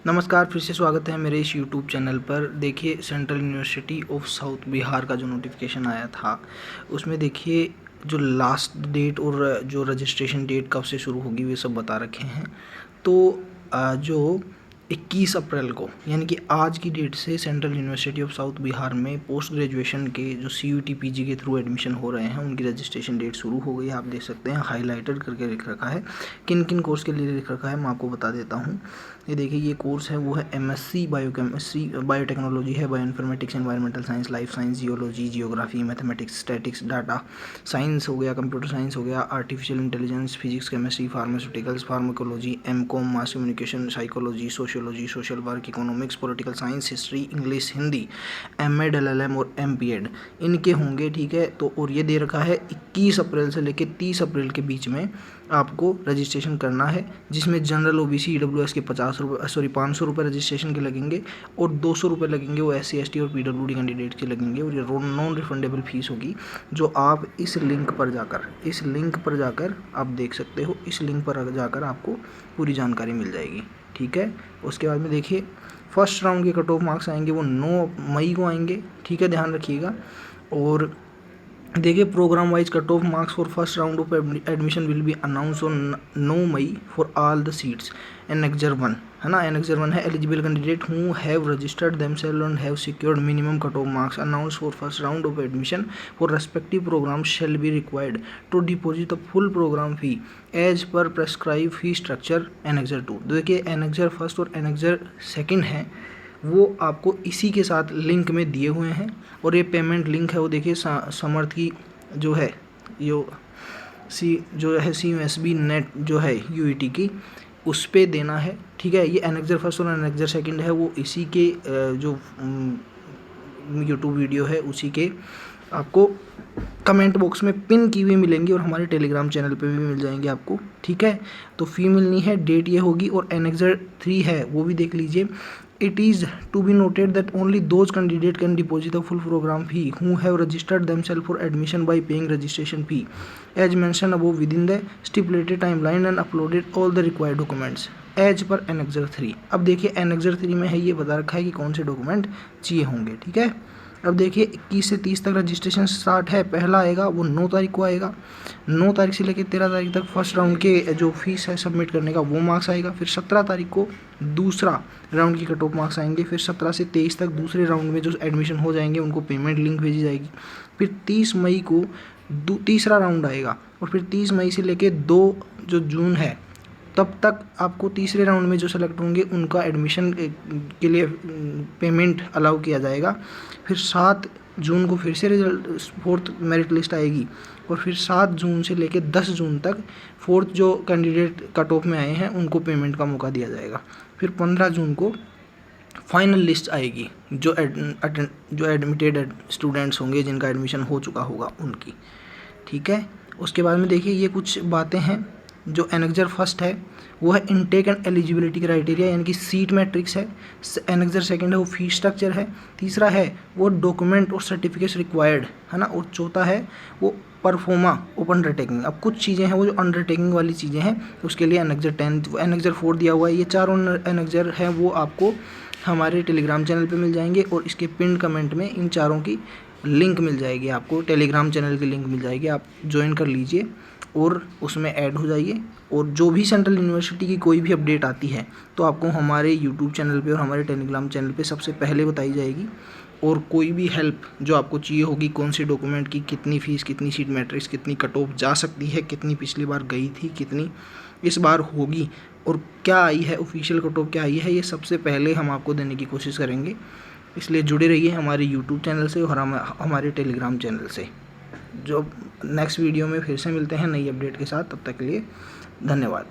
नमस्कार, फिर से स्वागत है मेरे इस यूट्यूब चैनल पर। देखिए, central university of south Bihar का जो नोटिफिकेशन आया था उसमें देखिए जो लास्ट डेट और जो रजिस्ट्रेशन डेट कब से शुरू होगी वे सब बता रखे हैं। तो जो 21 अप्रैल को यानी कि आज की डेट से central university of south Bihar में पोस्ट ग्रेजुएशन के जो CUET PG के थ्रू एडमिशन हो रहे हैं उनकी रजिस्ट्रेशन डेट शुरू हो गई है। आप देख सकते हैं हाईलाइटेड करके लिख रखा है किन किन कोर्स के लिए लिख रखा है, मैं आपको बता देता हूँ। ये देखिए, ये कोर्स है वो है MSc बायोकेमिस्ट्री, बायोटेक्नोलॉजी है, bioinformatics, environmental science, life science, geology, geography, mathematics, statics, data science हो गया, कंप्यूटर साइंस हो गया, artificial intelligence, physics, chemistry, pharmaceuticals, pharmacology, MCOM, mass communication, psychology, sociology, social work, economics, political science, history, English, Hindi, MAd, LLM और MPEd इनके होंगे। ठीक है, तो और ये दे रखा है 21 अप्रैल से लेकर 30 अप्रैल के बीच में आपको रजिस्ट्रेशन करना है, जिसमें जनरल OBC EWS के 500 रुपये रजिस्ट्रेशन के लगेंगे और 200 रुपये लगेंगे वो SC ST और PWD कैंडिडेट के लगेंगे। और ये नॉन रिफंडेबल फीस होगी जो आप इस लिंक पर जाकर आप देख सकते हो। इस लिंक पर जाकर आपको पूरी जानकारी मिल जाएगी। ठीक है, उसके बाद में देखिए फर्स्ट राउंड के कट ऑफ मार्क्स आएंगे वो 9 मई को आएंगे। ठीक है, ध्यान रखिएगा। और देखिए, program wise cut off marks for first round of admission will be announce on 9 May for all the seats. Annexure 1 है ना, एनेक्जर 1 है eligible candidate who have registered themselves and have secured minimum cut off marks announce for first round of admission for respective program shall be required to deposit the full program fee as per prescribe fee structure annexure 2। देखिए, annexure first और annexure second है वो आपको इसी के साथ link में दिए हुए हैं। और ये पेमेंट लिंक है वो देखिए समर्थ की जो है CUSB नेट जो है UET की उस पर देना है। ठीक है, ये एनेक्जर फर्स्ट और एनेक्जर सेकंड है वो इसी के जो यूट्यूब वीडियो है उसी के आपको कमेंट बॉक्स में पिन की हुई मिलेंगी और हमारे टेलीग्राम चैनल पे भी मिल जाएंगे आपको। ठीक है, तो फ़ी मिलनी है, डेट ये होगी। और एनेक्जर 3 है वो भी देख लीजिए। It is to be noted that only those candidates can deposit the full program fee who have registered themselves for admission by paying registration fee as mentioned above within the stipulated timeline and uploaded all the required documents as per Annexure 3। अब देखिए Annexure 3 में है ये बता रखा है कि कौन से डॉक्यूमेंट चाहिए होंगे। ठीक है, अब देखिए 21 से 30 तक रजिस्ट्रेशन स्टार्ट है। पहला आएगा वो 9 तारीख को आएगा। 9 तारीख से लेकर 13 तारीख तक फर्स्ट राउंड के जो फीस है सबमिट करने का वो मार्क्स आएगा। फिर 17 तारीख को दूसरा राउंड की कट ऑफ मार्क्स आएंगे। फिर 17 से 23 तक दूसरे राउंड में जो एडमिशन हो जाएंगे उनको पेमेंट लिंक भेजी जाएगी। फिर 30 मई को तीसरा राउंड आएगा। और फिर 30 मई से लेकर 2 जो जून है तब तक आपको तीसरे राउंड में जो सेलेक्ट होंगे उनका एडमिशन के लिए पेमेंट अलाउ किया जाएगा। फिर 7 जून को फिर से रिजल्ट फोर्थ मेरिट लिस्ट आएगी। और फिर 7 जून से लेकर 10 जून तक फोर्थ जो कैंडिडेट कट ऑफ में आए हैं उनको पेमेंट का मौका दिया जाएगा। फिर 15 जून को फाइनल लिस्ट आएगी जो एडमिटेड स्टूडेंट्स होंगे जिनका एडमिशन हो चुका होगा उनकी। ठीक है, उसके बाद में देखिए ये कुछ बातें हैं। जो एनेक्जर फर्स्ट है वो है इनटेक एंड एलिजिबिलिटी क्राइटेरिया यानी कि सीट मैट्रिक्स है। एनेक्जर सेकंड है वो फीस स्ट्रक्चर है। तीसरा है वो डॉक्यूमेंट और सर्टिफिकेट्स रिक्वायर्ड है ना। और चौथा है वो परफॉर्मा ओपन अंडरटेकिंग। अब कुछ चीज़ें हैं वो जो अंडरटेकिंग वाली चीज़ें हैं उसके लिए एनेक्जर 10 एनेक्जर 4 दिया हुआ है। ये चारों एनेक्जर हैं वो आपको हमारे टेलीग्राम चैनल पे मिल जाएंगे और इसके पिन कमेंट में इन चारों की लिंक मिल जाएगी। आपको टेलीग्राम चैनल की लिंक मिल जाएगी, आप ज्वाइन कर लीजिए और उसमें ऐड हो जाइए। और जो भी सेंट्रल यूनिवर्सिटी की कोई भी अपडेट आती है तो आपको हमारे यूट्यूब चैनल पे और हमारे टेलीग्राम चैनल पे सबसे पहले बताई जाएगी। और कोई भी हेल्प जो आपको चाहिए होगी, कौन से डॉक्यूमेंट की कितनी फ़ीस, कितनी सीट मैट्रिक्स, कितनी कट ऑफ जा सकती है, कितनी पिछली बार गई थी, कितनी इस बार होगी और क्या आई है ऑफिशियल कट ऑफ क्या आई है, ये सबसे पहले हम आपको देने की कोशिश करेंगे। इसलिए जुड़े रहिए हमारे यूट्यूब चैनल से और हमारे टेलीग्राम चैनल से। जो नेक्स्ट वीडियो में फिर से मिलते हैं नई अपडेट के साथ, तब तक के लिए धन्यवाद।